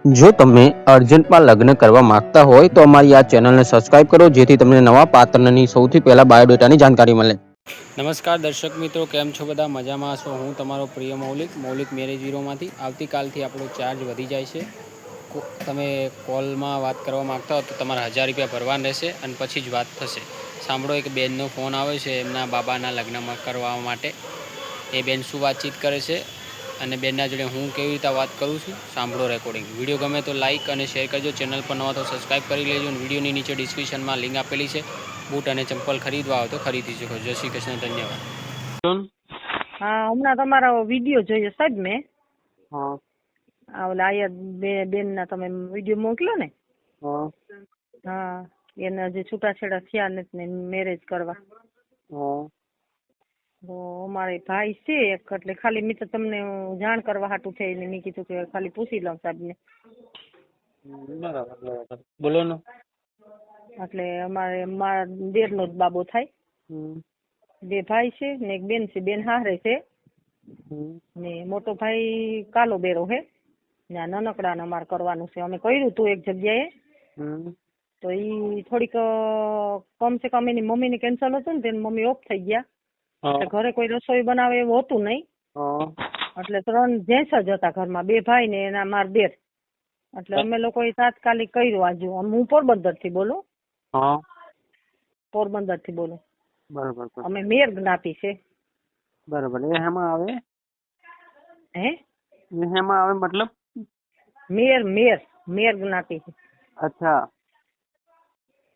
જો તમે અર્જન્ટમાં લગ્ન કરવા માંગતા હોય તો અમારી આ ચેનલને સબસ્ક્રાઇબ કરો જેથી તમને નવા પાત્રની સૌથી પહેલા બાયોડેટાની જાણકારી મળે. નમસ્કાર દર્શક મિત્રો, કેમ છો બધા? મજામાં છો? હું તમારો પ્રિય મૌલિક મેરેજ બ્યુરોમાંથી. આવતીકાલથી આપણો ચાર્જ વધી જાય છે. તમે કોલમાં વાત કરવા માગતા હો તો તમારે 1000 રૂપિયા ભરવાના રહેશે અને પછી જ વાત થશે. સાંભળો, એક બેનનો ફોન આવે છે એમના બાબાના લગ્નમાં કરવા માટે. એ બેન શું વાતચીત કરે છે અને બેનના જોડે હું કેવી રીતે વાત કરું છું, સાંભળો રેકોર્ડિંગ. વિડીયો ગમે તો લાઇક અને શેર કરજો. ચેનલ પર નવા તો સબસ્ક્રાઈબ કરી લેજો. અને વિડીયોની નીચે ડિસ્ક્રિપ્શનમાં લિંક આપેલી છે. બૂટ અને ચંપલ ખરીદવા હોય તો ખરીદી શકો. જય શ્રી કૃષ્ણ, ધન્યવાદ. હા, હમણાં તમારો વિડીયો જોયો સાહેબ મેં. હા ઓલા આયા બેનના તમે વિડીયો મોકલ્યો ને? હા હા, એને હજી છૂટાછેડા થયા નથી ને મેરેજ કરવા. હા તો અમારે ભાઈ છે એક, એટલે ખાલી મેં તો તમને જાણ કરવા હાટું થઈને મેં કીધું કે ખાલી પૂછી લઉં સાહેબને. બરાબર, બોલો ને. એટલે અમારે મારા દેરનો જ બાબો થાય. બે ભાઈ છે ને એક બેન છે. બેન હારે છે ને મોટો ભાઈ કાલો બેરો હે ને આ નાનકડાને અમારે કરવાનું છે. અમે કર્યું હતું એક જગ્યાએ, તો ઈ થોડીક કમસે કમ એની મમ્મીને કેન્સર હતું ને તેની મમ્મી ઓફ થઈ ગયા. એટલે ઘરે કોઈ રસોઈ બનાવે એવું હતું નહીં. એટલે 3 જેન્ટ્સ જ હતા ઘરમાં, 2 ભાઈ ને એના માર દેર. એટલે અમે લોકોએ તાત્કાલિક કર્યું. આજુ હું પોરબંદર થી બોલું. પોરબંદર થી બોલું. બરાબર. અમે મેર જ્ઞાતિ છે. બરાબર. એ હેમાં આવે? હે? એ હેમાં આવે મતલબ? મેર જ્ઞાતિ છે. અચ્છા,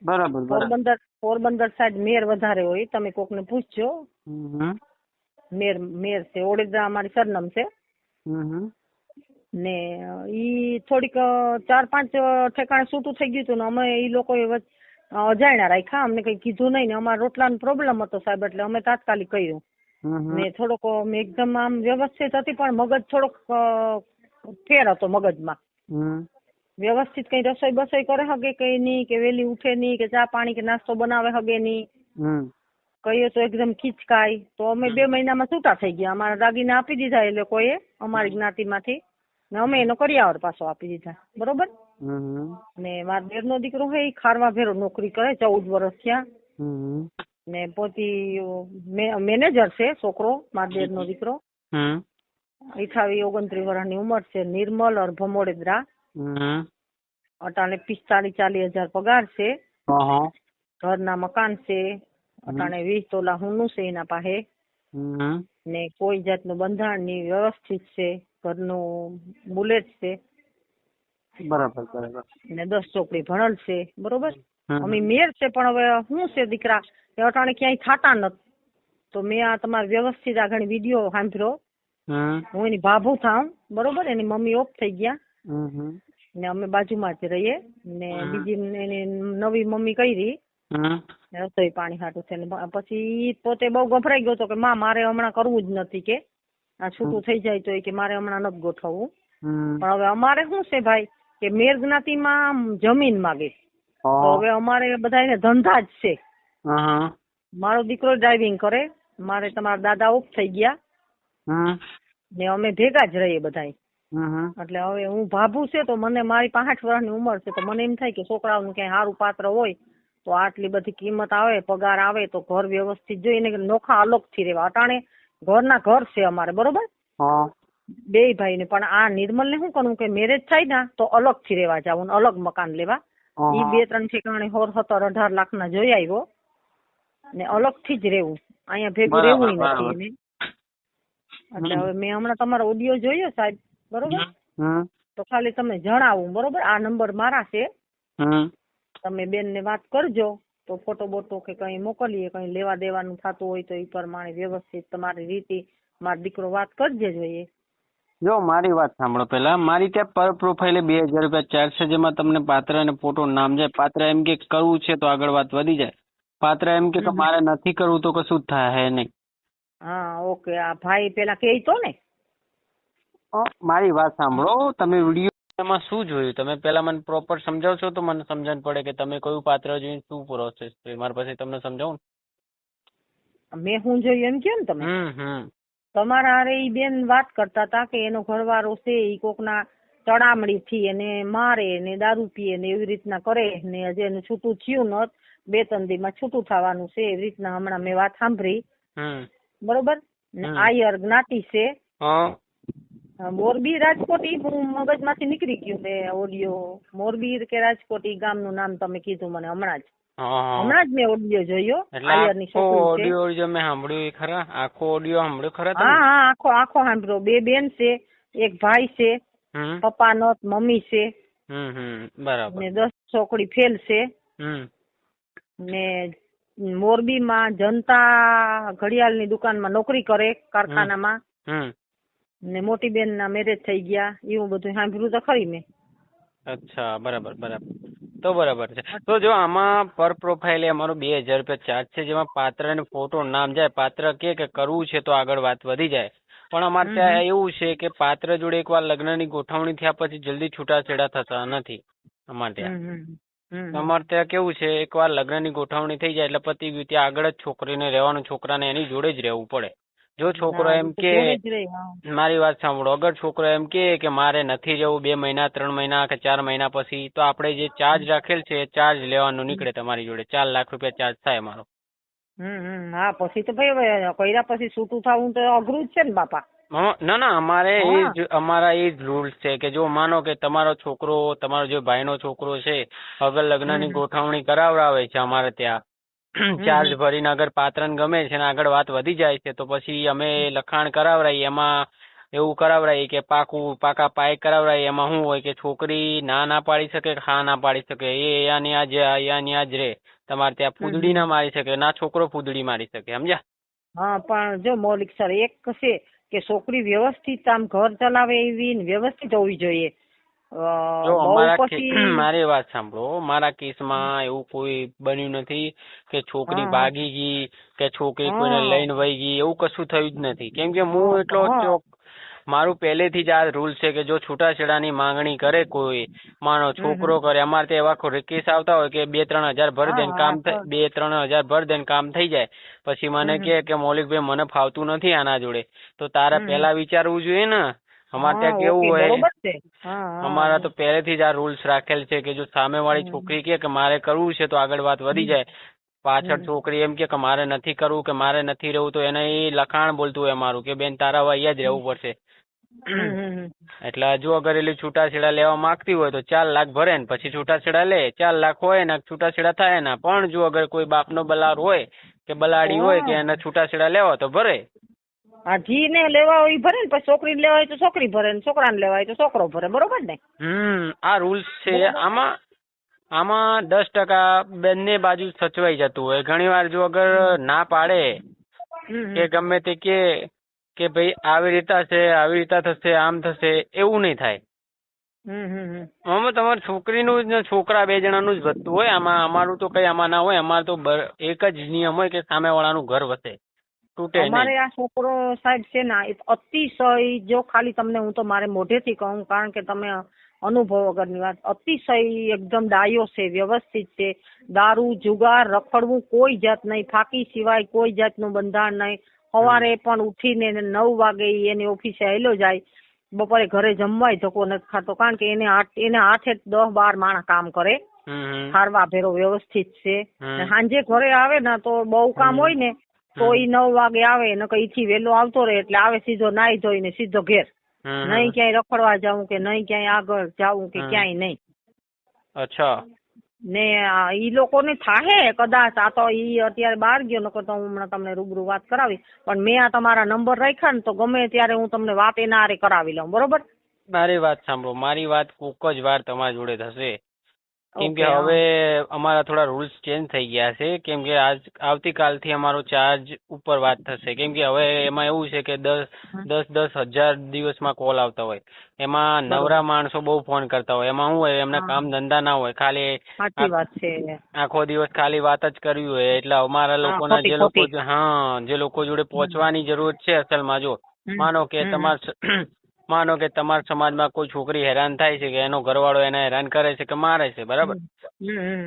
બરાબર. પોરબંદર સાઈડ મેર વધારે હોય. તમે કોકને પૂછજો. મેર છે. ઓડેદરા અમારી સરનામ છે. ને ઈ થોડીક 4-5 ઠેકાણે છૂટું થઈ ગયું હતું ને અમે ઈ લોકોએ અજાણ્યા રાખ્યા. અમને કઈ કીધું નહીં ને અમારા રોટલાનો પ્રોબ્લેમ હતો સાહેબ, એટલે અમે તાત્કાલિક કર્યું. ને થોડોક એકદમ આમ વ્યવસ્થિત હતી પણ મગજ થોડોક ફેર હતો મગજમાં. વ્યવસ્થિત કઈ રસોઈ બસોઈ કરે હગે કઈ નહીં, કે વેલી ઉઠે નહીં, કે ચા પાણી કે નાસ્તો બનાવે હગે નહીં. કહીએ તો એકદમ ખીચકાય. તો અમે 2 મહિનામાં છૂટા થઈ ગયા. અમારા દાગીના આપી દીધા એ લોકોએ અમારી જ્ઞાતિમાંથી, ને અમે એનો કરિયાવર પાછો આપી દીધા. બરોબર. ને મારા દેરનો દીકરો હે એ ખારવા ભેરો નોકરી કરે, 14 વર્ષ થયા. ને પોતી મેનેજર છે છોકરો, મારા દેરનો દીકરો. 28-29 વર્ષની ઉંમર છે. નિર્મલ અર્ભમ ઓડેદરા. અટાણે 45-40 હજાર પગાર છે. ઘરના મકાન છે. અટાણે 20 તોલા હુંનું છે એના પાસે. ને કોઈ જાતનું બંધારણ ની વ્યવસ્થિત છે. ઘરનું બુલેટ છે. બરાબર. ને 10 ચોપડી ભણલ છે. બરોબર. અમે મેર છે પણ હવે શું છે દીકરા, એ અટાણે ક્યાંય થાતા નથી. તો મેં આ તમારે વ્યવસ્થિત આગળ વિડીયો સાંભળ્યો. હું એની ભાભુ થાઉં. બરોબર. એની મમ્મી ઓફ થઈ ગયા ને અમે બાજુમાં જ રહીએ. ને બીજી એની નવી મમ્મી કરી રસોઈ પાણી હાટું છે. પછી પોતે બહુ ગભરાઈ ગયો હતો કે માં મારે હમણાં કરવું જ નથી, કે આ છૂટું થઈ જાય તો કે મારે હમણાં નથી ગોઠવવું. પણ હવે અમારે શું છે ભાઈ, કે મેર જ્ઞાતિમાં જમીન માગે. તો હવે અમારે બધા ધંધા જ છે. મારો દીકરો ડ્રાઇવિંગ કરે. મારે તમારા દાદા ઓફ થઈ ગયા ને અમે ભેગા જ રહીએ બધા. એટલે હવે હું ભાભુ છે તો મને મારી 65 વર્ષની ઉંમર છે, તો મને એમ થાય કે છોકરાઓનું ક્યાંય સારું પાત્ર હોય તો આટલી બધી કિંમત આવે, પગાર આવે તો ઘર વ્યવસ્થિત જોઈને નોખા અલગ થી રહેવા. અટાણે ઘર છે અમારે. બરોબર. 2 ભાઈ ને. પણ આ નિર્મલ ને શું કરવું કે મેરેજ થાય ને તો અલગ થી રહેવા જવું, અલગ મકાન લેવા. ઈ 2-3 ઠેકાણે 17-18 લાખના જોઈ આવ્યો ને અલગ થી જ રહેવું. અહીંયા ભેગું રહેવું નથી એને. એટલે હવે મેં હમણાં તમારો ઓડિયો જોયો સાહેબ. બરોબર. તો ખાલી તમને જણાવું. બરોબર. આ નંબર મારા છે. તમે બેન ને વાત કરજો તો ફોટો બોટો કે કઈ મોકલીએ. કઈ લેવા દેવાનું થતું હોય તો એ પ્રમાણે વ્યવસ્થિત તમારી રીતે મારો દીકરો વાત કરજે જોઈએ. જો મારી વાત સાંભળો પેલા. મારી ત્યાં પર પ્રોફાઇલે 2000 રૂપિયા ચાર્જ છે, જેમાં તમને પાત્ર અને ફોટો નામ જાય. પાત્ર એમ કે કરવું છે તો આગળ વાત વધી જાય. પાત્ર એમ કે મારે નથી કરવું તો કશું થાય હે નહીં. હા, ઓકે. આ ભાઈ પેલા કે તો ને મારી વાત સાંભળો. તમે વિડીયોમાં શું જોયું? તમે પેલા મને પ્રોપર સમજાવશો તો મને સમજણ પડે કે તમે કયું પાત્ર જોઈને શું પ્રોસેસ છે. મારા પાસે તમને સમજાવું ને. મેં હું જોયું એમ કેમ તમે તમારા હારે ઈ બેન વાત કરતા હતા કે એનો ઘરવાળો છે ઈ કોકના ચડામણી થી એને મારે ને દારૂ પીએ ને એવી રીતના કરે ને હજી એનું છૂટું થયું નત, 2-3 દીમાં છૂટું થવાનું છે એવી રીતના હમણાં મેં વાત સાંભળી. બરોબર. આયર જ્ઞાતિ છે. મોરબી રાજકોટ ઈ મગજ માંથી નીકળી ગયું મેં ઓડિયો. મોરબી કે રાજકોટ ઈ ગામનું નામ તમે કીધું મને હમણાં જ મેં ઓડિયો જોયો. આયરની છોકરી ઓડિયો મેં સાંભળ્યું ખરા? આખો ઓડિયો સાંભળ્યો ખરા? હા આખો સાંભળ્યો. 2 બેન છે, 1 ભાઈ છે, પપ્પા નત, મમ્મી છે. બરાબર. ને 10 છોકરી ફેલ છે. ને મોરબીમાં જનતા ઘડિયાળની દુકાનમાં નોકરી કરે, કારખાનામાં. ને મોટી બેન ના મેરેજ થઈ ગયા. એવું બધું સાંભળ્યું તો ખરી મેં. અચ્છા, બરાબર. તો બરાબર છે. તો જો આમાં પર પ્રોફાઇલ અમારો 2000 રૂપિયા ચાર્જ છે, જેમાં પાત્ર ને ફોટો નામ જાય. પાત્ર કે કરવું છે તો આગળ વાત વધી જાય. પણ અમારે ત્યાં એવું છે કે પાત્ર જોડે એકવાર લગ્નની ગોઠવણી થયા પછી જલ્દી છૂટાછેડા થતા નથી અમારે ત્યાં. અમારે ત્યાં કેવું છે, એકવાર લગ્નની ગોઠવણી થઈ જાય એટલે પતિ ગયું, ત્યાં આગળ જ છોકરીને રહેવાનું, છોકરાને એની જોડે જ રહેવું પડે. જો છોકરો એમ કે, મારી વાત સાંભળો, અગર છોકરો એમ કે મારે નથી જવું 2 મહિના 3 મહિના કે 4 મહિના પછી, તો આપણે જે ચાર્જ રાખેલ છે એ ચાર્જ લેવાનું નીકળે તમારી જોડે. 4 લાખ રૂપિયા ચાર્જ થાય મારો. હા, પછી તો ભાઈ કઈરા પછી છૂટું થવું તો અઘરું જ છે ને બાપા. ના અમારા એ જ રૂલ્સ છે કે જો માનો કે તમારો છોકરો, તમારો જે ભાઈનો છોકરો છે, અગર લગ્નની ગોઠવણી કરાવડાવે છે અમારે ત્યાં, ચાર્જ ભરીને અગર પાત્રને ગમે છે ને આગળ વાત વધી જાય છે, તો પછી અમે લખાણ કરાવડાવીએ. એમાં એવું કરાવડાવીએ કે પાકા પાય કરાવડાવીએ. એમાં શું હોય કે છોકરી ના પાડી શકે, હા ના પાડી શકે. એ અહીંયા જ રે. તમારે ત્યાં ફૂદડી ના મારી શકે, ના છોકરો ફૂદડી મારી શકે. સમજ્યા? હા, પણ જો મૌલિક સર એક છે કે છોકરી વ્યવસ્થિત આમ ઘર ચલાવે એવી વ્યવસ્થિત હોવી જોઈએ. મારી વાત સાંભળો, મારા કેસમાં એવું કોઈ બન્યું નથી કે છોકરી ભાગી ગઈ કે છોકરી કોઈને લઈને વહી ગઈ, એવું કશું થયું જ નથી. કેમ કે હું એટલો મારું પહેલેથી જ આ રૂલ છે કે જો છૂટાછેડાની માંગણી કરે કોઈ, માનો છોકરો કરે, અમારે ત્યાં એવા કેસ આવતા હોય કે 2-3 હજાર ભરી દઈને કામ 2-3 હજાર ભરી દઈને કામ થઈ જાય. પછી મને કે મૌલિકભાઈ મને ફાવતું નથી આના જોડે, તો તારે પહેલા વિચારવું જોઈએ ને. અમારે ત્યાં કેવું હોય, અમારા તો પહેલેથી જ આ રૂલ્સ રાખેલ છે કે જો સામેવાળી છોકરી કે મારે કરવું છે તો આગળ વાત વધી જાય. પાછળ છોકરી એમ કે મારે નથી કરવું કે મારે નથી રહેવું, તો એને એ લખાણ બોલતું હોય અમારું કે બેન તારા અહીંયા જ રહેવું પડશે. એટલે જો અગર એટલે છૂટાછેડા લેવા માંગતી હોય તો 4 લાખ ભરે ને પછી છૂટાછેડા લે. 4 લાખ હોય ને છૂટાછેડા થાય ને. પણ જો અગર કોઈ બાપનો બલાર હોય કે બલાડી હોય કે એને છૂટાછેડા લેવા તો ભરે. જી ને લેવા હોય ભરે ને, પછી છોકરીને લેવા હોય તો છોકરી ભરે ને છોકરાને લેવા હોય તો છોકરો ભરે. બરોબર ને? આ રૂલ્સ છે. આમાં 10% બંને બાજુ સચવાઈ જતું હોય. ઘણી વાર જો અગર ના પાડે કે ગમે તે કે ભાઈ આવી રીતા થશે, આમ થશે, એવું નહીં થાય. આમાં તમારી છોકરીનું જ છોકરા 2 જણાનું જ વધતું હોય. આમાં અમારું તો કઈ આમાં ના હોય. અમારે તો એક જ નિયમ હોય કે સામેવાળાનું ઘર વસે, તૂટે નહીં. અમારે આ છોકરો સાહેબ છે ને અતિશય, જો ખાલી તમને હું તો મારે મોઢેથી કહું, કારણ કે તમે અનુભવ વગરની વાત, અતિશય એકદમ ડાયો છે, વ્યવસ્થિત છે. દારૂ જુગાર રખડવું કોઈ જાત નહીં, ફાંકી સિવાય કોઈ જાતનું બંધાણ નહીં. સવારે પણ ઉઠીને 9 વાગે એની ઓફિસે આવેલો જાય. બપોરે ઘરે જમવાય ધક્કો નથી ખાતો, કારણ કે એને 10-12 માણસ કામ કરે. ખારવા ભેરો વ્યવસ્થિત છે. સાંજે ઘરે આવે ને તો બહુ કામ હોય ને તો ઈ 9 વાગે આવે ને કઈથી વેલો આવતો રહે એટલે આવે સીધો નાઈ ધોઈને સીધો ઘેર. નહીં ક્યાંય રખડવા જાવું કે નહીં ક્યાંય આગળ જાવું કે ક્યાંય નહીં. અચ્છા. ને ઈ લોકોને થાહે કદાચ, આ તો ઈ અત્યારે બહાર ગયો, નકર તો હું હમણાં તમને રૂબરૂ વાત કરાવી. પણ મેં આ તમારા નંબર રાખ્યા ને તો ગમે ત્યારે હું તમને વાત એના હારે કરાવી લઉં. બરોબર? મારી વાત સાંભળો, મારી વાત કોક જ વાર તમારી જોડે થશે. કેમ કે હવે અમારા થોડા રૂલ્સ ચેન્જ થઈ ગયા છે. કેમ કે આવતીકાલથી અમારો ચાર્જ ઉપર વાત થશે. કેમ કે હવે એમાં એવું છે કે 10,000 દિવસમાં કોલ આવતા હોય. એમાં નવરા માણસો બહુ ફોન કરતા હોય. એમાં શું હોય, એમના કામ ધંધા ના હોય, ખાલી આખો દિવસ ખાલી વાત જ કરવી હોય. એટલે અમારા લોકોના જે લોકો જોડે પહોંચવાની જરૂર છે અસલમાં, જો માનો કે તમારા સમાજમાં કોઈ છોકરી હેરાન થાય છે કે એનો ઘરવાળો એને હેરાન કરે છે કે મારે છે, બરાબર?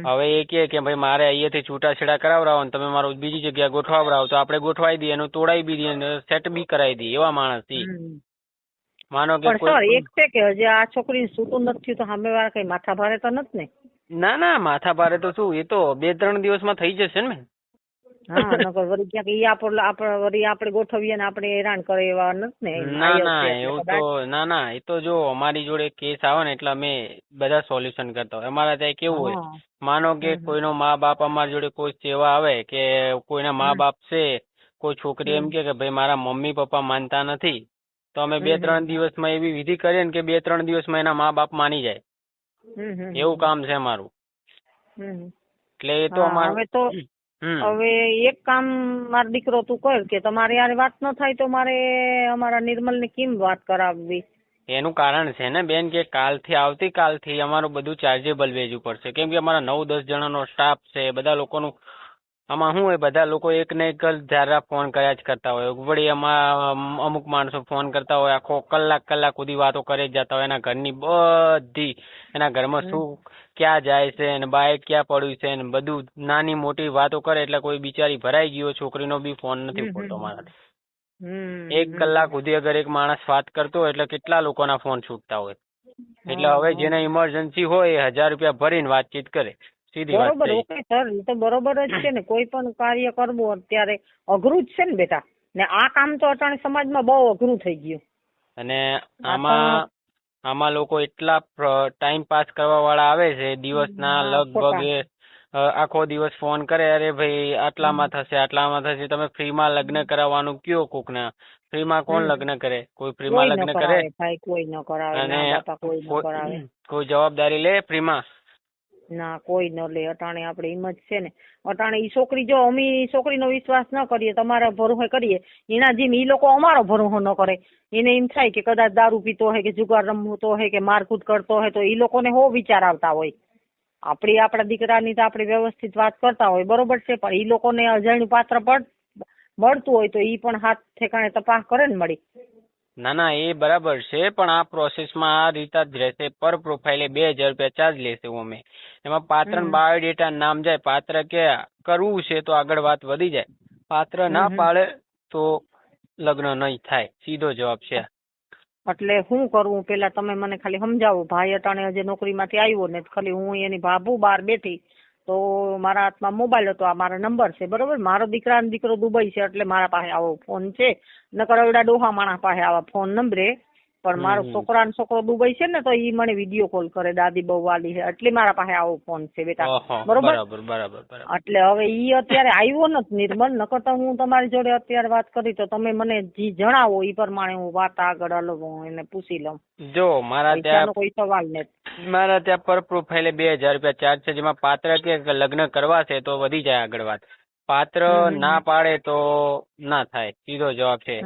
હવે એ કે ભાઈ મારે અહીંયાથી છૂટાછેડા કરાવડાવો ને તમે મારું બીજી જગ્યાએ ગોઠવાવડાવો, તો આપણે ગોઠવાઈ દઈએ, એનું તોડાવી બી દઈએ, સેટ બી કરાવી દઈએ. એવા માણસ છીએ. માનો કે પણ સર કોઈ એક છે કે હજી આ છોકરીને છૂટું નથી થયું તો સામેવાળા કઈ માથા ભારે તો નથી ને? ના માથા ભારે તો શું, એ તો 2-3 દિવસમાં થઈ જશે ને. હા નકર વળી ક્યાંક ઈ આપણે વળી આપણે ગોઠવીએ ને આપણે હેરાન કરે એવા નથી ને? ના એવું તો ના એ તો જો અમારી જોડે કેસ આવે ને એટલે અમે બધા સોલ્યુશન કરતા હોય. અમારા ત્યાં કેવું હોય, માનો કે કોઈનો મા બાપ અમારી જોડે કોઈ સેવા આવે કે કોઈના મા બાપ છે, કોઈ છોકરી એમ કે ભાઈ મારા મમ્મી પપ્પા માનતા નથી, તો અમે 2-3 દિવસમાં એવી વિધિ કરીએ ને કે 2-3 દિવસમાં એના મા બાપ માની જાય. એવું કામ છે અમારું. એટલે એ તો અમારું. હવે એક કામ મારો દીકરો તું કર કે તમારે યાર વાત ન થાય તો મારે અમારા નિર્મલ ની કેમ વાત કરાવવી? એનું કારણ છે ને બેન કે આવતીકાલથી અમારું બધું ચાર્જેબલ વેચવું પડશે, કેમ કે અમારા 9-10 જણાનો સ્ટાફ છે. બધા લોકોનું આમાં શું હોય, બધા લોકો એક ને એક ધારા ફોન કર્યા જ કરતા હોય. વળી એમાં અમુક માણસો ફોન કરતા હોય, આખો કલાક સુધી વાતો કરે જ જતા હોય. એના ઘરની બધી, એના ઘરમાં શું ક્યાં જાય છે ને બાઇક ક્યાં પડ્યું છે ને બધું નાની મોટી વાતો કરે. એટલે કોઈ બિચારી ભરાઈ ગયો, છોકરીનો બી ફોન નથી પડતો મારાથી. 1 કલાક સુધી અગર એક માણસ વાત કરતો હોય એટલે કેટલા લોકોના ફોન છૂટતા હોય. એટલે હવે જેને ઇમરજન્સી હોય એ 1000 રૂપિયા ભરીને વાતચીત કરે. સીધી વાત બરોબર. ઓકે સર, એ તો બરોબર જ છે ને. કોઈ પણ કાર્ય કરવું અત્યારે અઘરું જ છે ને બેટા. ને આ કામ તો અટાણે સમાજમાં બહુ અઘરું થઈ ગયું. અને આમાં લોકો એટલા ટાઈમ પાસ કરવા વાળા આવે છે, દિવસના લગભગ આખો દિવસ ફોન કરે, અરે ભાઈ આટલામાં થશે. તમે ફ્રીમાં લગ્ન કરાવવાનું કયો કોકને, ફ્રીમાં કોણ લગ્ન કરે? કોઈ ફ્રીમાં લગ્ન કરે? ભાઈ કોઈ ન કરાવે. અને કોઈ જવાબદારી લે ફ્રીમાં? ના, કોઈ ન લે. અટાણે આપણે એમ જ છે ને. અટાણે ઈ છોકરી, જો અમે છોકરીનો વિશ્વાસ ન કરીએ, તમારા ભરોસે કરીએ, એના જેમ ઈ લોકો અમારો ભરોસો ન કરે. એને એમ થાય કે કદાચ દારૂ પીતો હોય કે જુગાર રમતો હોય કે મારકૂટ કરતો હોય તો ઈ લોકોને હો વિચાર આવતા હોય. આપણા દીકરાની તો આપણે વ્યવસ્થિત વાત કરતા હોય, બરોબર છે, પણ ઈ લોકોને અજાણ્યું પાત્ર મળતું હોય તો ઈ પણ હાથ ઠેકાણે તપાસ કરે ને મળી. ના એ બરાબર છે, પણ આ પ્રોસેસમાં આ રીતે જ રહેશે. પર પ્રોફાઇલે 2000 રૂપિયા ચાર્જ લેશે અમે. એમાં પાત્ર બાયોડેટા નામ જાય. પાત્ર કે કરવું છે તો આગળ વાત વધી જાય. પાત્ર ના પાડે તો લગ્ન નહીં થાય. સીધો જવાબ છે. એટલે શું કરવું પેલા તમે મને ખાલી સમજાવો. ભાઈ અટાણે હજી નોકરીમાંથી આવ્યો ને ખાલી હું એની ભાભુ બહાર બેઠી તો મારા હાથમાં મોબાઈલ હતો. આ મારા નંબર છે, બરોબર. મારો દીકરો દુબઈ છે એટલે મારા પાસે આવો ફોન છે. નકર એવડા ડોહા માણસ પાસે આવા ફોન નંબરે. પણ મારો છોકરો દુબઈ છે ને તો ઈ મને વિડીયો કોલ કરે, દાદી બહુ વાલી છે એટલે મારા પાસે આવો ફોન છે બેટા, બરોબર. એટલે હવે ઈ અત્યારે આવ્યો નથી નિર્મલ. નકર તો હું તમારી જોડે અત્યારે વાત કરી તો તમે મને જી જણાવો ઈ પ્રમાણે હું વાત આગળ હલવું એને પૂછી લઉં. જો મારા ત્યાં કોઈ સવાલ નથી. મારા ત્યાં પર પ્રોફાઇલે 2000 રૂપિયા ચાર્જ છે. જેમાં પાત્ર કે લગ્ન કરવા છે તો વધી જાય આગળ વાત. પાત્ર ના પાડે તો ના થાય. સીધો જવાબ છે.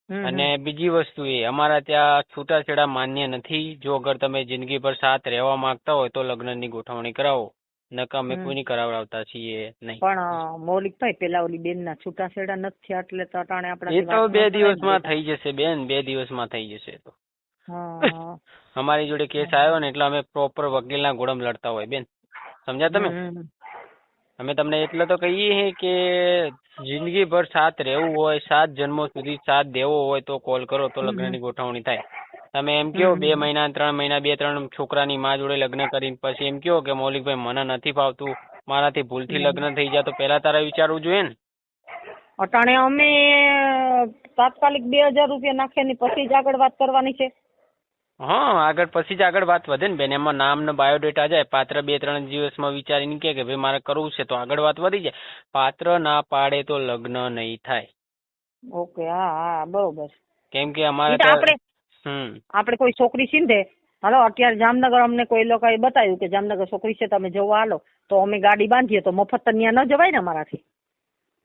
અને બીજી વસ્તુ એ, અમારા ત્યાં છૂટાછેડા માન્ય નથી. જો અગર તમે જિંદગી પર સાથ રહેવા માંગતા હોય તો લગ્નની ગોઠવણી કરાવો. નકા અમે કોઈની કરાવડાવતા છીએ નહીં. પણ મૌલિકભાઈ પેલા ઓલી બેન ના છૂટાછેડા નથી થયા એટલે તો અટાણે આપણે એ તો 2 દિવસમાં થઈ જશે બેન, 2 દિવસમાં થઈ જશે. તો અમારી જોડે કેસ આવ્યો ને એટલે અમે પ્રોપર વકીલના ઘોડમ લડતા હોય બેન. સમજ્યા તમે? અમે તમને એટલે તો કહીએ કે જિંદગી ભર સાથ રહેવું હોય, 7 જન્મો સુધી સાથ દેવો હોય તો કોલ કરો તો લગ્નની ગોઠવણી થાય. તમે એમ કહો 2 મહિના 3 મહિના 2-3 છોકરાની માં જોડે લગ્ન કરીને પછી એમ કહો કે મૌલિકભાઈ મને નથી ફાવતું, મારાથી ભૂલથી લગ્ન થઈ જાય, તો પેલા તારે વિચારવું જોઈએ ને. અટાણે અમે તાત્કાલિક 2000 રૂપિયા નાખીને પછી જ આગળ વાત કરવાની છે. હા, પછી જ આગળ વાત વધે ને બેન. એમાં નામ ને બાયોડેટા જાય. પાત્ર 2-3 દિવસમાં વિચારીને કે ભાઈ મારે કરવું છે તો આગળ વાત વધી જાય. પાત્ર ના પાડે તો લગ્ન નહીં થાય. ઓકે. હા બરોબર. કેમ કે અમારે આપણે કોઈ છોકરી સીંધે, હાલો અત્યારે જામનગર અમને કોઈ લોકોએ બતાવ્યું કે જામનગર છોકરી છે તમે જોવા હાલો, તો અમે ગાડી બાંધીએ તો મફત ત્યાં ન જવાય ને અમારાથી.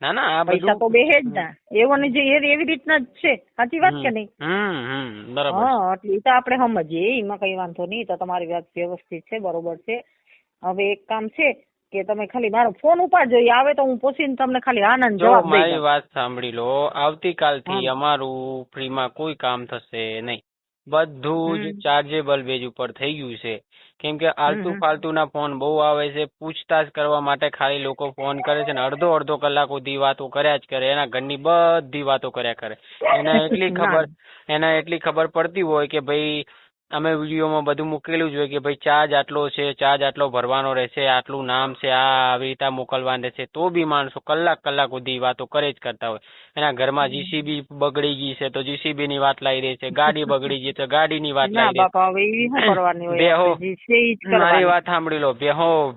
ના આ પૈસા તો બેહે જ ના. એવોને જે એવી રીતના જ છે. સાચી વાત કે નહીં? બરાબર. હા, એટલે એ તો આપણે સમજીએ, એમાં કઈ વાંધો નહીં. તો તમારી વાત વ્યવસ્થિત છે, બરોબર છે. હવે એક કામ છે કે તમે ખાલી મારો ફોન ઉપાડજો. આવે તો હું પૂછીને તમને ખાલી આનંદ જવાબ દઈ દઉં. મારી વાત સાંભળી લો. આવતીકાલથી અમારું ફ્રીમાં કોઈ કામ થશે નહીં. બધું જ ચાર્જેબલ બેઝ ઉપર થઈ ગયું છે. કેમ કે આલતુ ફાલતુના ફોન બહુ આવે છે. પૂછતાછ કરવા માટે ખાલી લોકો ફોન કરે છે ને અડધો કલાક સુધી વાતો કર્યા જ કરે. એના ઘરની બધી વાતો કર્યા કરે. એને એટલી ખબર પડતી હોય કે ભાઈ અમે વિડીયોમાં બધું મૂકેલું જ હોય કે ભાઈ ચાર્જ આટલો છે, ચાર્જ આટલો ભરવાનો રહેશે, આટલું નામ છે, આ આવી રીતે મોકલવાનું રહેશે. તો બી માણસો કલાક સુધી વાતો કરે જ કરતા હોય. એના ઘરમાં જીસીબી બગડી ગઈ છે તો જીસીબી ની વાત લાવી દે છે, ગાડી બગડી ગઈ તો ગાડીની વાત લાવી દે છે. મારી વાત સાંભળી લો,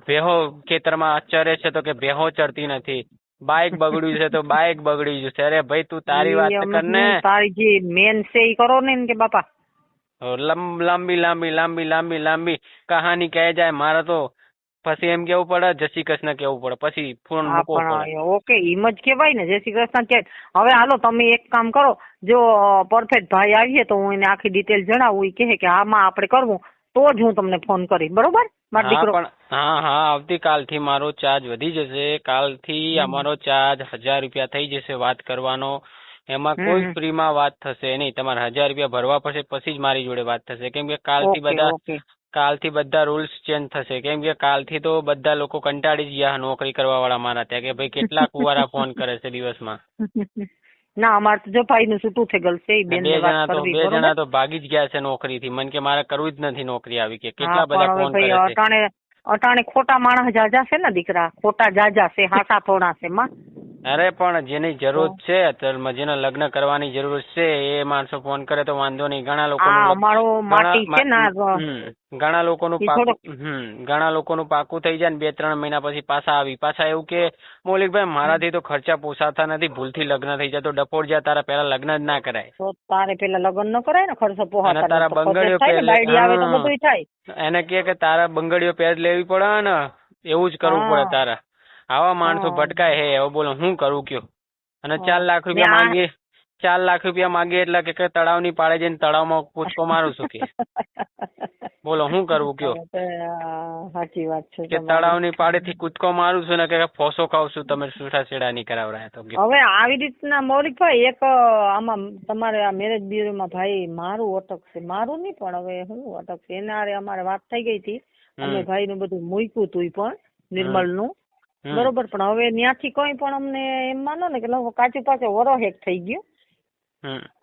ભેહો ખેતરમાં ચરે છે તો કે ભેહો ચરતી નથી. બાઇક બગડ્યું છે તો બાઇક બગડી ગયું છે. અરે ભાઈ તું તારી વાત કર ને, તારી જે મેન છે એ કરો ને કે બાપા. લાંબી કહાની કહે જાય. મારે તો પછી એમ કેવું પડે જય શ્રી કૃષ્ણ કેવું પડે, પછી ફોન મૂકવો પડે. ઓકે, એમ જ કેવાય ને જય શ્રી કૃષ્ણ કે. હવે હાલો તમે એક કામ કરો, જો પરફેક્ટ ભાઈ આવીએ તો હું એને આખી ડિટેલ જણાવું. એ કહે કે આમાં આપણે કરવું તો જ હું તમને ફોન કરીશ, બરોબર મારો દીકરો? હા આવતીકાલથી મારો ચાર્જ વધી જશે. કાલથી અમારો ચાર્જ 1000 રૂપિયા થઈ જશે વાત કરવાનો. એમાં કોઈ ફ્રીમાં વાત થશે નહીં. તમારે 1000 રૂપિયા ભરવા પડશે પછી જ મારી જોડે વાત થશે. કેમ કે કાલથી બધા રૂલ્સ ચેન્જ થશે. કેમ કે કાલથી તો બધા લોકો કંટાળી જ ગયા નોકરી કરવા વાળા મારા ત્યાં, કે ભાઈ કેટલા કુવારા ફોન કરે છે દિવસમાં. ના, અમારે તો જો ભાઈ નું છૂટું થઈ ગયું છે. બે જણા તો ભાગી જ ગયા છે નોકરી થી. મને કે મારે કરવું જ નથી નોકરી આવી. કે કેટલા બધા ફોન કરે છે. અટાણે ખોટા માણસ જાજા છે ને દીકરા, ખોટા જાજા છે, હાસા થોડા છે માં. અરે પણ જેની જરૂર છે, જેને લગ્ન કરવાની જરૂર છે એ માણસો ફોન કરે તો વાંધો નહીં. ઘણા લોકોનું પાકું થઈ જાય ને 2-3 મહિના પછી પાછા એવું કે મૌલિકભાઈ મારાથી તો ખર્ચા પોસાતા નથી, ભૂલથી લગ્ન થઈ જાય તો ડફોડ જાય, તારા પેલા લગ્ન જ ના કરાય. તો તારે પેલા લગ્ન ન કરાય ને, ખર્ચો પોસાતા તારા બંગડીઓ થાય. એને કે તારા બંગડીઓ પહેર લેવી પડે ને, એવું જ કરવું પડે તારા. આવા માણસો ભટકાય હે. હવે બોલો શું કરું કયો? અને 4 લાખ રૂપિયા માંગીએ એટલે કે તળાવની પાળે જઈને તળાવમાં કૂદકો મારું છું કે. બોલો શું કરવું કયો? સાચી વાત છે કે તળાવની પાળેથી કૂદકો મારું છું ને કે ફોસો ખાવ છું તમે છૂટાછેડા નહીં કરાવરાય તો. હવે આવી રીતના મૌલિકભાઈ એક આમાં તમારે આ મેરેજ બ્યુરોમાં ભાઈ મારું અટકશે, મારું નહીં પણ હવે હું અટકશે એના અમારે વાત થઈ ગઈ હતી. અમે ભાઈ નું બધું મૂક્યું હતું પણ નિર્મલ નું, બરોબર. પણ હવે ત્યાંથી કઈ પણ અમને એમ માનો ને કે કાચું પાછું વરો હેક થઈ ગયું.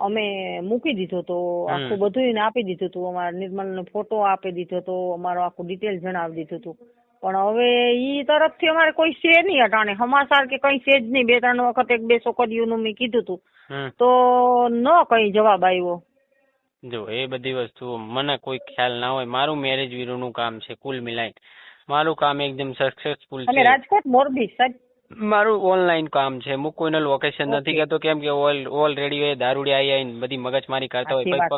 અમે મૂકી દીધો તો આખું બધું આપી દીધું હતું. અમારા નિર્મલ નો ફોટો આપી દીધો તો, અમારો આખું ડિટેલ જણાવી દીધું હતું. પણ હવે ઈ તરફથી અમારે કોઈ છે નહીં અટાણે સમાચાર કે કઈ છે જ નહીં. 2-3 વખત 1-2 છોકરીઓનું મેં કીધું હતું તો ન કઈ જવાબ આવ્યો. જો એ બધી વસ્તુઓ મને કોઈ ખ્યાલ ના હોય. મારું મેરેજ બ્યુરો નું કામ છે. કુલ મિલાઈ મારું કામ એકદમ સક્સેસફુલ છે. રાજકોટ મોરબી સાહેબ મારું ઓનલાઈન કામ છે. હું કોઈને લોકેશન નથી કહેતો. કેમ કે ઓલરેડી એ દારૂડી આવીને બધી મગજમારી કરતા હોય.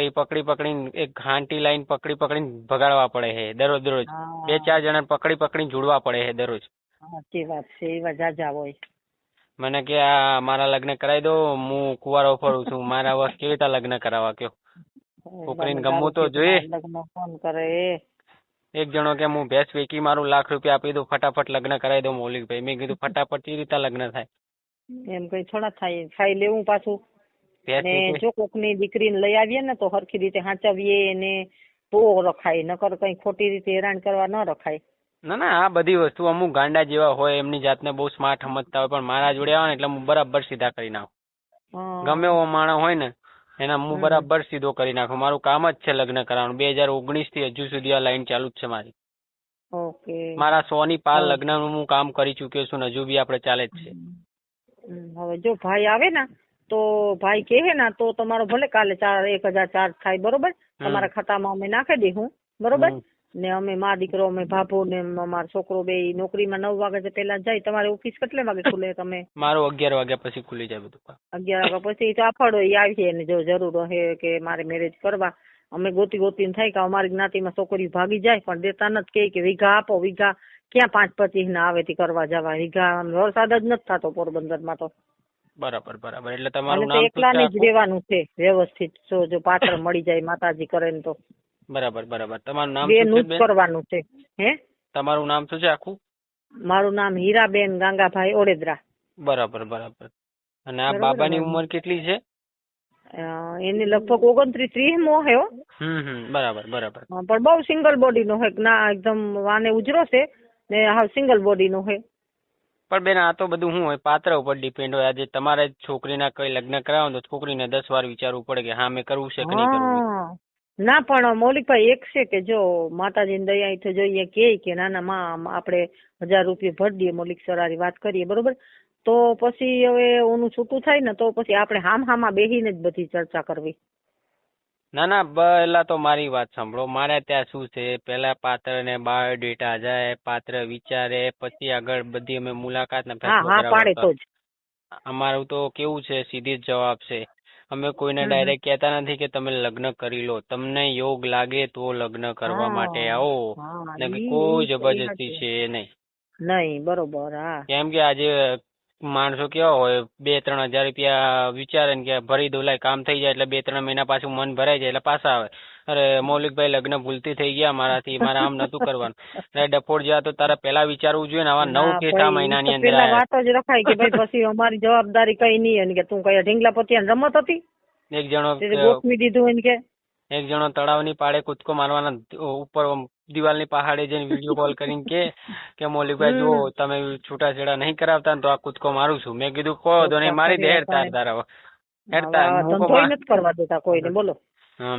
પકડીને એક ઘાંટી લાઈન પકડીને ભગાડવા પડે છે દરરોજ. 2-4 જણા પકડીને જોડવા પડે છે દરરોજ. સાચી વાત છે. એવા જાજા હોય. મને કે આ મારા લગ્ન કરાવી દો, હું કુંવારો ફરું છું, મારા વર્ષ કેવી રીતે લગ્ન કરાવવા કયો? છોકરીને ગમવું તો જોઈએ. ફોન કરે એક જણો કે હું ભેંસ વેચી મારું 1 લાખ રૂપિયા આપી દઉં, ફટાફટ લગ્ન કરાવી દઉં મૌલિકભાઈ. મેં કીધું ફટાફટ કેવી રીતે લગ્ન થાય? એમ કઈ થોડા થાય. ખાઈ લેવું પાછું. જો કોકની દીકરીને લઈ આવીએ ને તો હરખી રીતે સાચવીએ એને તો રખાય, નકર કઈ ખોટી રીતે હેરાન કરવા ન રખાય. ના આ બધી વસ્તુ અમુક ગાંડા જેવા હોય, એમની જાતને બહુ સ્માર્ટ સમજતા હોય. પણ મારા જોડે આવે ને એટલે હું બરાબર સીધા કરી નાખું. ગમે એવો માણસ હોય ને એના હું બરાબર સીધો કરી નાખું. મારું કામ જ છે લગ્ન કરાવવાનું. 2019 થી હજુ સુધી આ લાઈન ચાલુ જ છે મારી. મારા 100 ની પાર લગ્ન નું હું કામ કરી ચુક્યો છું ને હજુ બી આપડે ચાલે જ છે. હવે જો ભાઈ આવે ને તો ભાઈ કહે ને તો તમારો ભલે કાલે 1000 ચાર્જ થાય, બરોબર. તમારા ખાતામાં અમે નાખી દઈશું, બરોબર. ને અમે માં દીકરો અમે ભાભો ને અમારો છોકરો બે નોકરીમાં 9 વાગે પેલા જાય. તમારી ઓફિસ કેટલે વાગે ખુલે? તમે મારું 11 વાગ્યા પછી ખુલી જાય બધું. 11 વાગ્યા પછી તો આફડો આવીએ ને જો જરૂર હોય કે મારે મેરેજ કરવા, અમે ગોતીને થાય કે અમારી જ્ઞાતિમાં છોકરીઓ ભાગી જાય પણ દેતા નથી. કે વીઘા આપો, વીઘા ક્યાં 5-25 ના આવે તે કરવા જવા. વીઘા વરસાદ જ નથી થતો પોરબંદર માં તો. બરાબર. એટલે તમારું નામ એકલાને જ રહેવાનું છે વ્યવસ્થિત. જો પાત્ર મળી જાય માતાજી કરે ને તો. બરાબર. તમારું નામ શું છે? કરવાનું છે. હે, તમારું નામ શું છે આખું? મારું નામ હીરાબેન ગાંગાભાઈ ઓડેદરા. બરાબર. અને આ બરોબર બાબાની ને? ઉંમર કેટલી છે? એની લગભગ 29-30 મો હે હો. બરાબર બરાબર. પણ બહુ સિંગલ બોડી નો હે, ના એકદમ વાને ઉજરો છે ને હાવ સિંગલ બોડી નો હે. પણ બેન આ તો બધું શું હોય, પાત્ર ઉપર ડિપેન્ડ હોય. આજે તમારે છોકરીના કઈ લગ્ન કરાવો તો છોકરીને 10 વાર વિચારવું પડે કે હા મેં કરવું છે કે નહીં કરવું. હા ના પણ મૌલિકભાઈ એક છે કે જો માતાજીની દયા થી જોઈએ કે નાના માં આપણે 1000 રૂપિયા ભરી દઈએ, મૌલિક સરારી વાત કરીએ બરોબર, તો પછી હવે ઓનું છૂટું થાય ને તો પછી આપણે હામાં બેહીને જ બધી ચર્ચા કરવી. ના પહેલા તો મારી વાત સાંભળો. મારે ત્યાં શું છે, પેલા પાત્ર ને બાયોડેટા જાય, પાત્ર વિચારે, પછી આગળ બધી અમે મુલાકાત ને ફેસલો હા પાડે કરાવતા. તો જ. અમારું તો કેવું છે, સીધી જ જવાબ છે. અમે કોઈને ડાયરેક્ટ કહેતા નથી કે તમે લગ્ન કરી લો. તમને યોગ લાગે તો લગ્ન કરવા માટે આવો, હા ને કોઈ જબરજસ્તી છે નહીં. નહીં બરોબર. હા કેમ કે આજે માણસો કેવા હોય, 2-3 હજાર રૂપિયા વિચારે ને કે ભરી દો લાય કામ થઈ જાય, એટલે 2-3 મહિના પાછું મન ભરાઈ જાય એટલે પાછા આવે. અરે મૌલિકભાઈ લગ્ન ભૂલથી થઈ ગયા મારાથી, મારે આમ નતું કરવાનું. અરે ડફોડ જેવા તો તારે પેલા વિચારવું જોઈએ ને. આવા 9 કેસ આ મહિનાની અંદર પેલા આયા. વાત જ રખાય કે ભાઈ પછી અમારી જવાબદારી કઈ નહીં, કે તું કઈ ઢીંગલા પતિયાની રમત હતી એક જણો ગોઠવી દીધું એને કે એક જણો તળાવની પાળે કૂદકો મારવાના ઉપર દિવાલની પહાડે જઈને વિડીયો કોલ કરીને કે મૌલિકભાઈ જો તમે છૂટાછેડા નહીં કરાવતા ને તો આ કૂદકો મારું છું. મેં કીધું કહો તો નહીં, મારી દે નથી કરવા દેતા કોઈને. બોલો.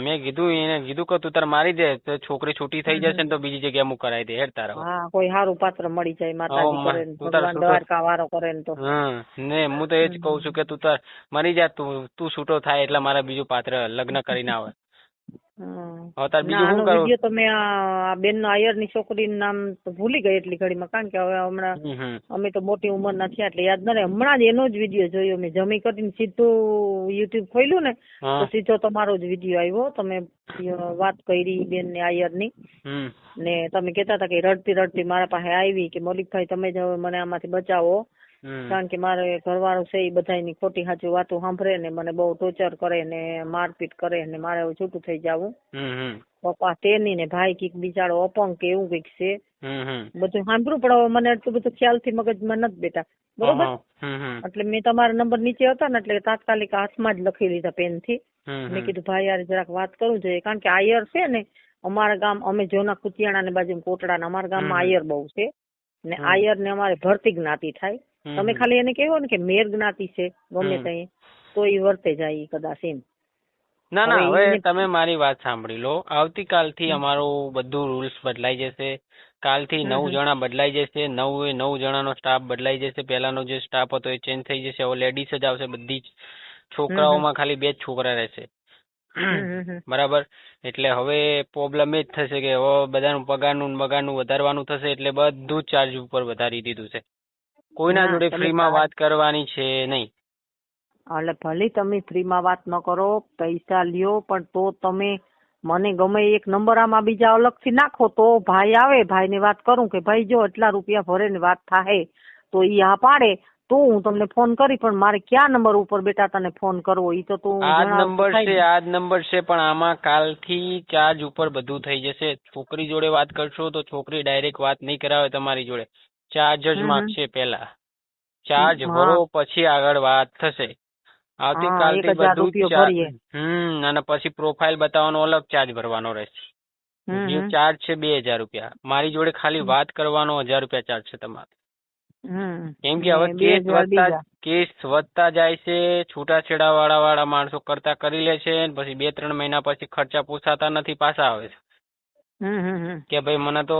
મેં કીધું એને કીધું કે તું તાર મારી દે તો છોકરી છૂટી થઈ જશે ને તો બીજી જગ્યાએ હું કરાવી દે હેડ તારા. હા કોઈ સારું પાત્ર મળી જાય, માતાજી કરે ને ભગવાન દ્વારકા વાળો કરે ને તો. ને હું તો એ જ કઉ છું કે તું તાર મરી જા, તું છૂટો થાય એટલે મારા બીજું પાત્ર લગ્ન કરીને આવે. વિડીયો તો મેં આ બેન નો આયર ની છોકરીનું નામ તો ભૂલી ગઈ એટલી ઘડીમાં, કારણ કે હવે હમણાં અમે તો મોટી ઉંમરના થયા એટલે યાદ ન રહે. હમણાં જ એનો જ વિડીયો જોયો મેં. જમી કરીને સીધું યુટ્યુબ ખોલ્યું ને તો સીધો તમારો જ વિડીયો આવ્યો. તમે વાત કરી બેન ને આયર ની, ને તમે કેતા હતા કે રડતી રડતી મારા પાસે આવી કે મૌલિકભાઈ તમે જ હવે મને આમાંથી બચાવો, કારણ કે મારે ઘરવાળો છે એ બધાની ખોટી સાચી વાતો સાંભળે ને મને બહુ ટોર્ચર કરે ને મારપીટ કરે ને મારે હવે છૂટું થઈ જવું. પપ્પા તેની ને ભાઈ કઈક બિચારો અપંગ કે એવું કઈક છે, બધું સાંભળ્યું પણ હવે મને એટલું બધું ખ્યાલથી મગજમાં નથી બેટા બરોબર. એટલે મેં તમારા નંબર નીચે હતા ને એટલે તાત્કાલિક હાથમાં જ લખી લીધા પેન થી. મેં કીધું ભાઈ યાર જરાક વાત કરવું જોઈએ, કારણ કે આયર છે ને અમારા ગામ, અમે જોના કુતિયાણા ને બાજુ કોટડા ને અમારા ગામમાં આયર બહુ છે ને આયર ને અમારે ભરતી જ્ઞાતિ થાય. તમે ખાલી એને કહેવો ને કે મેર જ્ઞાતિ છે ગમે ત્યાં તો એ વર્તે જાય કદાચ એમ. ના હવે તમે મારી વાત સાંભળી લો. આવતીકાલથી અમારું બધું રૂલ્સ બદલાઈ જશે. કાલથી 9 જણા બદલાઈ જશે. 9 જણાનો સ્ટાફ બદલાઈ જશે. પહેલાનો જે સ્ટાફ હતો એ ચેન્જ થઈ જશે. હવે લેડીઝ જ આવશે બધી જ. છોકરાઓમાં ખાલી 2 જ છોકરા રહેશે. બરાબર. એટલે હવે પ્રોબ્લેમ એ જ થશે કે હવે બધાનું પગારનું વધારવાનું થશે, એટલે બધું જ ચાર્જ ઉપર વધારી દીધું છે. કોઈના જોડે ફ્રીમાં વાત કરવાની છે નહીં. એટલે ભલે તમે ફ્રીમાં વાત ન કરો, પૈસા લ્યો, પણ તો તમે મને ગમે એક નંબર આમાં બીજા અલગથી નાખો તો ભાઈ આવે, ભાઈ ને વાત કરું કે ભાઈ જો એટલા રૂપિયા ભરે ને વાત થાય તો ઈ હા પાડે તો હું તમને ફોન કરી. પણ મારે ક્યાં નંબર ઉપર બેટા તને ફોન કરવો ઈ તો તું આ જ નંબર છે પણ આમાં કાલથી ચાર્જ ઉપર બધું થઈ જશે. છોકરી જોડે વાત કરશો તો છોકરી ડાયરેક્ટ વાત નહીં કરાવે તમારી જોડે, ચાર્જ જ માંગશે. પેલા ચાર્જ ભરો પછી આગળ વાત થશે. આવતીકાલથી બધું અને પછી પ્રોફાઇલ બતાવવાનો અલગ ચાર્જ ભરવાનો રહેશે. જે ચાર્જ છે 2000 રૂપિયા. મારી જોડે ખાલી વાત કરવાનો 1000 રૂપિયા ચાર્જ છે તમારે. કેમ કે હવે કેસ વધતા જાય છે. છૂટાછેડા વાળા માણસો કરતા કરી લે છે, પછી 2-3 મહિના પછી ખર્ચા પોસાતા નથી, પાછા આવે છે કે ભાઈ મને તો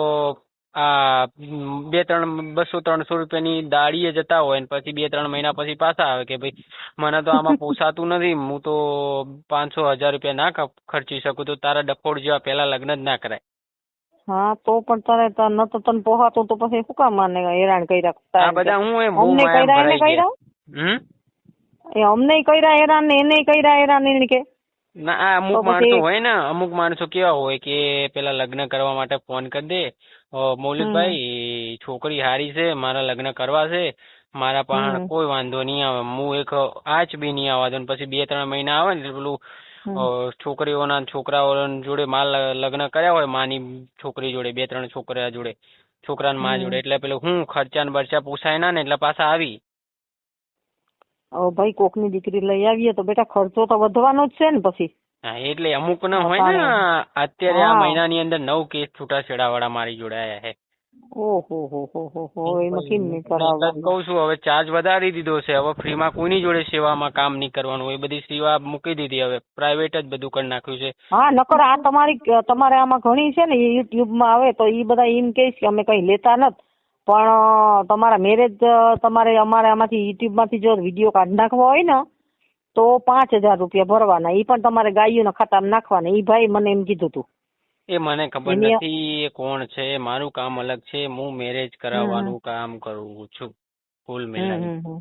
આ 200-300 રૂપિયાની દાડીએ જતા હોય ને પછી 2-3 મહિના પછી પાછા આવે કે ભાઈ મને તો આમાં પોસાતું નથી, હું તો 500-1000 રૂપિયા ના ખર્ચી શકું. તો તારા ડફોડ જેવા પેલા લગ્ન જ ના કરાય. હા તો પણ તારે ન તો તને પોહાતું તો પછી શું કામ આને હેરાન કર્યા? આ બધા હું અમને કર્યા હેરાન ને એને કર્યા હેરાન એને કે ના. અમુક માણસો હોય ને, અમુક માણસો કેવા હોય કે પેલા લગ્ન કરવા માટે ફોન કરી દે, મૌલિકભાઈ છોકરી હારી છે, મારા લગ્ન કરવા છે, મારા પાસે કોઈ વાંધો નહીં આવે, હું એક આંચ બી નહીં આવવા દઉં. પછી 2-3 મહિના આવે ને પેલું છોકરીઓના છોકરાઓ જોડે લગ્ન કર્યા હોય, માની છોકરી જોડે, 2-3 છોકરા જોડે, છોકરાની માં જોડે, એટલે પેલું હું ખર્ચા ને બરચા પૂછાય ના ને એટલે પાછા આવી. હવે ભાઈ કોકની દીકરી લઈ આવીએ તો બેટા ખર્ચો તો વધવાનો જ છે ને પછી. હા એટલે અમુક ના હોય ને અત્યારે આ મહિનાની અંદર 9 કેસ છૂટાછેડા વાળા મારી જોડે આયા છે. ઓહો એમાં કેમ નહીં કરાવવાનું. કહું છું હવે ચાર્જ વધારી દીધો છે. હવે ફ્રીમાં કોઈની જોડે સેવામાં કામ નહીં કરવાનું. એ બધી સેવા મૂકી દીધી. હવે પ્રાઇવેટ જ બધું કરી નાખ્યું છે. હા નકર આ તમારે આમાં ઘણી છે ને યુટ્યુબ માં આવે તો એ બધા એમ કહે કે અમે કઈ લેતા નથી, પણ તમારા મેરેજ તમારે અમારે આમાંથી યુટ્યુબ માંથી જો વિડીયો કાઢી નાખવા હોય ને તો 5,000 રૂપિયા ભરવાના. એ પણ તમારે ગાયોના ખાતામાં નાખવાના. એ ભાઈ મને એમ કીધું હતું. એ મને ખબર નથી એ કોણ છે. મારું કામ અલગ છે. હું મેરેજ કરાવવાનું કામ કરું છું ફૂલ મિલાવી.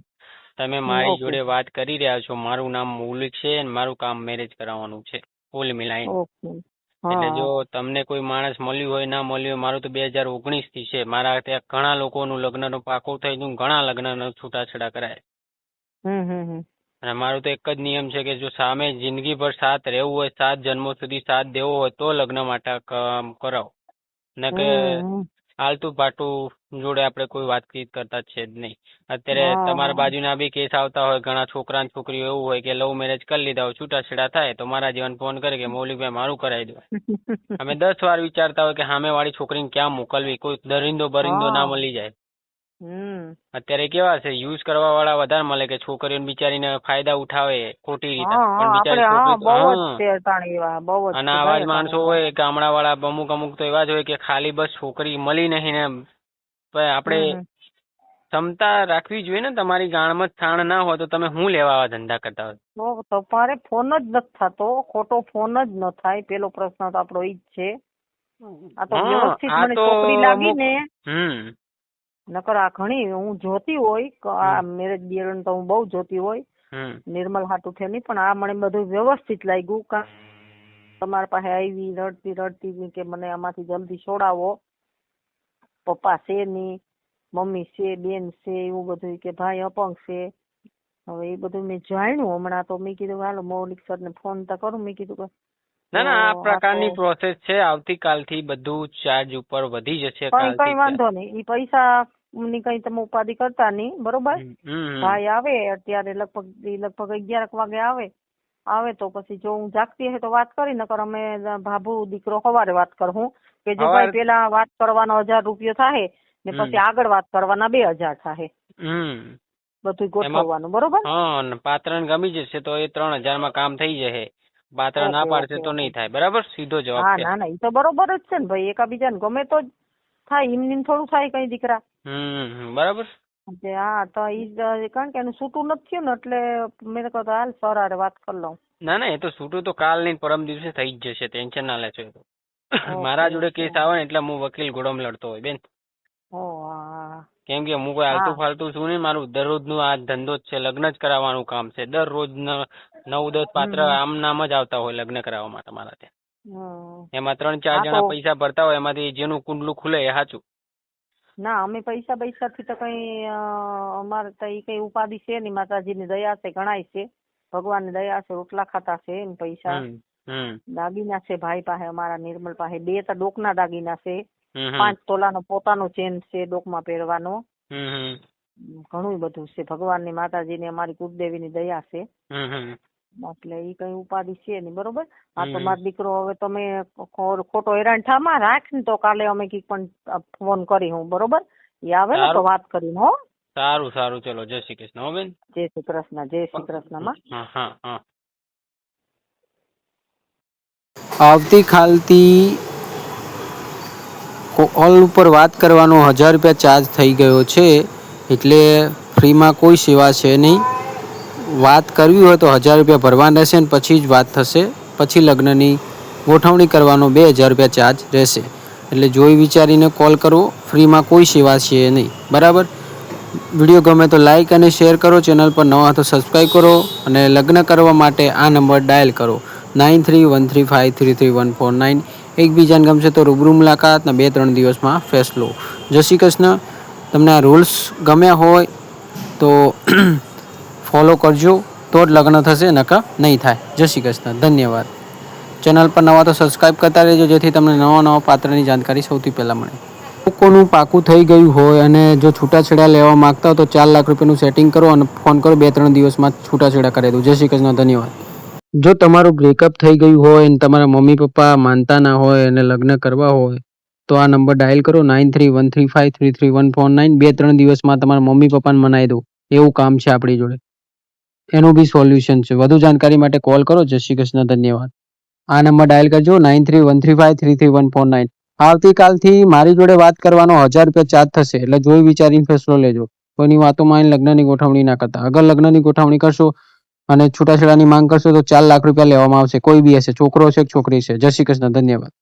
તમે મારી જોડે વાત કરી રહ્યા છો. મારું નામ મૌલિક છે અને મારું કામ મેરેજ કરાવવાનું છે ફૂલ મિલાવી. એટલે જો તમને કોઈ માણસ મળ્યું હોય ના મળ્યું હોય, મારું તો 2019 થી છે. મારા ત્યાં ઘણા લોકોનું લગ્નનું પાકું થઈ ગયું, ઘણા લગ્નનો છૂટાછેડા કરાય. અને મારું તો એક જ નિયમ છે કે જો સામે જિંદગીભર સાથ રહેવું હોય, 7 જન્મો સુધી સાથ દેવો હોય તો લગ્ન માટે કરાવો. ને કે આલતું પાટું જોડે આપણે કોઈ વાતચીત કરતા છે જ નહીં. અત્યારે તમારા બાજુના બી કેસ આવતા હોય, ઘણા છોકરા ને છોકરીઓ એવું હોય કે લવ મેરેજ કરી લીધા હોય, છૂટાછેડા થાય તો મારા જીવન ફોન કરે કે મૌલિકભાઈ મારું કરાવી દો. અમે 10 વાર વિચારતા હોય કે સામે વાળી છોકરીને ક્યાં મોકલવી, કોઈ દરિંદો બરિંદો ના મળી જાય. અત્યારે કેવા છે યુઝ કરવા વાળા વધારે મળે કે છોકરીઓને બિચારીને ફાયદા ઉઠાવે ખોટી રીતે. પણ બિચારી અને આવા જ માણસો હોય ગામડા વાળા અમુક તો એવા જ હોય કે ખાલી બસ છોકરી મળી નહીં ને આપણે ક્ષમતા રાખવી જોઈએ ને. તમારી ગાણમાં થાણ ના હોય તો તમે શું લેવા આવા ધંધા કરતા હોય? તમારે ફોન જ નથી થતો, ખોટો ફોન જ ન થાય. પેલો પ્રશ્ન તો આપણો ઈ જ છે. આ તો વ્યવસ્થિત મને છોકરી લાગી ને નકર આ ઘણી હું જોતી હોય આ મેરેજ બિયરણ તો હું બહુ જોતી હોય, નિર્મલ હાટુ છે નહીં, પણ આ મને બધું વ્યવસ્થિત લાગ્યું. તમારા પાસે આવી રડતી કે મને આમાંથી જલ્દી છોડાવો, પપ્પા છે નહીં, મમ્મી છે, બેન છે, એવું બધું કે ભાઈ અપંગ છે. હવે એ બધું મેં જાણ્યું હમણાં તો મેં કીધું હાલો મૌલિક સર ને ફોન તો કરું. મેં કીધું ના આ પ્રકારની પ્રોસેસ છે. આવતીકાલથી બધું ચાર્જ ઉપર વધી જશે. કઈ વાંધો નહીં. એ પૈસા ની કઈ તમે ઉપાધિ કરતા નહીં, બરોબર? ભાઈ આવે અત્યારે લગભગ 11 વાગે આવે તો પછી જો હું જાગતી હે તો વાત કરી, નકર અમે ભાભુ દીકરો સવારે વાત કરું કે જો ભાઈ પેલા વાત કરવાનો 1000 રૂપિયા થાય ને પછી આગળ વાત કરવાના 2000 થાય. બધું ગોઠવવાનું, બરોબર? હા, પાત્રને ગમી જશે તો એ 3000 માં કામ થઈ જશે. પાત્ર ના પાડશે તો નહીં થાય. બરાબર, સીધો જવાબ. હા ના એ તો બરોબર જ છે ને ભાઈ. એકાબીજાને ગમે તો જ થાય, એમને થોડું થાય કઈ દીકરા. બરાબર. હા તો ઈ કારણ કે એનું છૂટું નથી થયું ને એટલે મેં કહ્યું હાલ સર હારે વાત કરી લઉં. ના એ તો છૂટું તો કાલ ની પરમ દિવસે થઈ જ જશે. ટેન્શન ના લેશો. એ તો મારા જોડે કેસ આવે ને એટલે હું વકીલ ઘોડમ લડતો હોય બેન. કેમ કે હું કોઈ આલતું ફાલતું છું નહીં. મારું દરરોજ નું આ ધંધો જ છે. લગ્ન જ કરાવવાનું કામ છે. દરરોજ 9-10 પાત્ર આમ નામ જ આવતા હોય લગ્ન કરાવવા માટે મારા ત્યાં. એમાં 3-4 જણા પૈસા ભરતા હોય, એમાંથી જેનું કુંડલું ખુલે એ સાચું. ના અમે પૈસા થી તો કઈ અમારે તો કઈ ઉપાધિ છે નહીં. માતાજીની દયા છે, ગણાય છે, ભગવાનની દયા છે, રોટલા ખાતા છે એમ. પૈસા દાગીના છે ભાઈ પાસે, અમારા નિર્મલ પાસે 2 તો ડોકના દાગીના છે, 5 તોલાનો પોતાનો ચેન છે ડોકમાં પહેરવાનો. ઘણું બધું છે. ભગવાનની માતાજીની અમારી કુળદેવીની દયા છે. એટલે ઈ કઈ ઉપાધિ છે નહીં, બરોબર? આ તો મારો દીકરો હવે તમે ખોટો હેરાન થામાં રાખ ને તો કાલે અમે કઈક પણ ફોન કરી હું, બરોબર? એ આવે ને તો વાત કરીને. હો, સારું ચલો. જય શ્રી કૃષ્ણ. હો બેન, જય શ્રી કૃષ્ણ. જય શ્રી કૃષ્ણ માં. આવતીકાલથી કોલ ઉપર વાત કરવાનો 1000 રૂપિયા ચાર્જ થઈ ગયો છે. એટલે ફ્રીમાં કોઈ સેવા છે નહીં. વાત કરવી હોય તો 1000 રૂપિયા ભરવાના રહેશે ને પછી જ વાત થશે. પછી લગ્નની ગોઠવણી કરવાનો 2000 રૂપિયા ચાર્જ રહેશે. એટલે જોઈ વિચારીને કોલ કરવો. ફ્રીમાં કોઈ સેવા છે નહીં, બરાબર? વિડીયો ગમે તો લાઇક અને શેર કરો. ચેનલ પર નવા તો સબસ્ક્રાઈબ કરો. અને લગ્ન કરવા માટે આ નંબર ડાયલ કરો 9313533149. એકબીજાને ગમશે તો રૂબરૂ મુલાકાત ને 2-3 દિવસમાં ફેસલો. જય શ્રી કૃષ્ણ. તમને આ રૂલ્સ ગમ્યા હોય તો ફોલો કરજો તો જ લગ્ન થશે, નકા નહીં થાય. જય શ્રી કૃષ્ણ. ધન્યવાદ. ચેનલ પર નવા તો સબસ્ક્રાઈબ કરતા રહેજો જેથી તમને નવા પાત્રની જાણકારી સૌથી પહેલાં મળે. લોકોનું પાકું થઈ ગયું હોય અને જો છૂટાછેડા લેવા માંગતા હોય તો 4 લાખ રૂપિયાનું સેટિંગ કરો અને ફોન કરો 2-3 દિવસમાં છૂટાછેડા કરી દઉં. જય શ્રી કૃષ્ણ, ધન્યવાદ. જો તમારું બ્રેકઅપ થઈ ગયું હોય અને તમારા મમ્મી પપ્પા માનતા ના હોય અને લગ્ન કરવા હોય તો આ નંબર ડાયલ કરો 9313533149. 2-3 દિવસમાં તમારા મમ્મી પપ્પાને મનાઈ દો એવું કામ છે આપણી જોડે. એનું બી સોલ્યુશન છે. વધુ જાણકારી માટે કોલ કરો. જય શ્રી કૃષ્ણ, ધન્યવાદ. આ નંબર ડાયલ કરજો 9313533149. આવતીકાલથી મારી જોડે વાત કરવાનો 1000 રૂપિયા ચાર્જ થશે. એટલે જોઈ વિચારીને ફેસલો લેજો. કોઈની વાતોમાં લગ્નની ગોઠવણી ના કરતા. અગર લગ્નની ગોઠવણી કરશો અને છૂટાછેડાની માંગ કરશો તો 4 લાખ રૂપિયા લેવામાં આવશે. કોઈ બી હશે, છોકરો છે કે છોકરી છે. જય શ્રી કૃષ્ણ, ધન્યવાદ.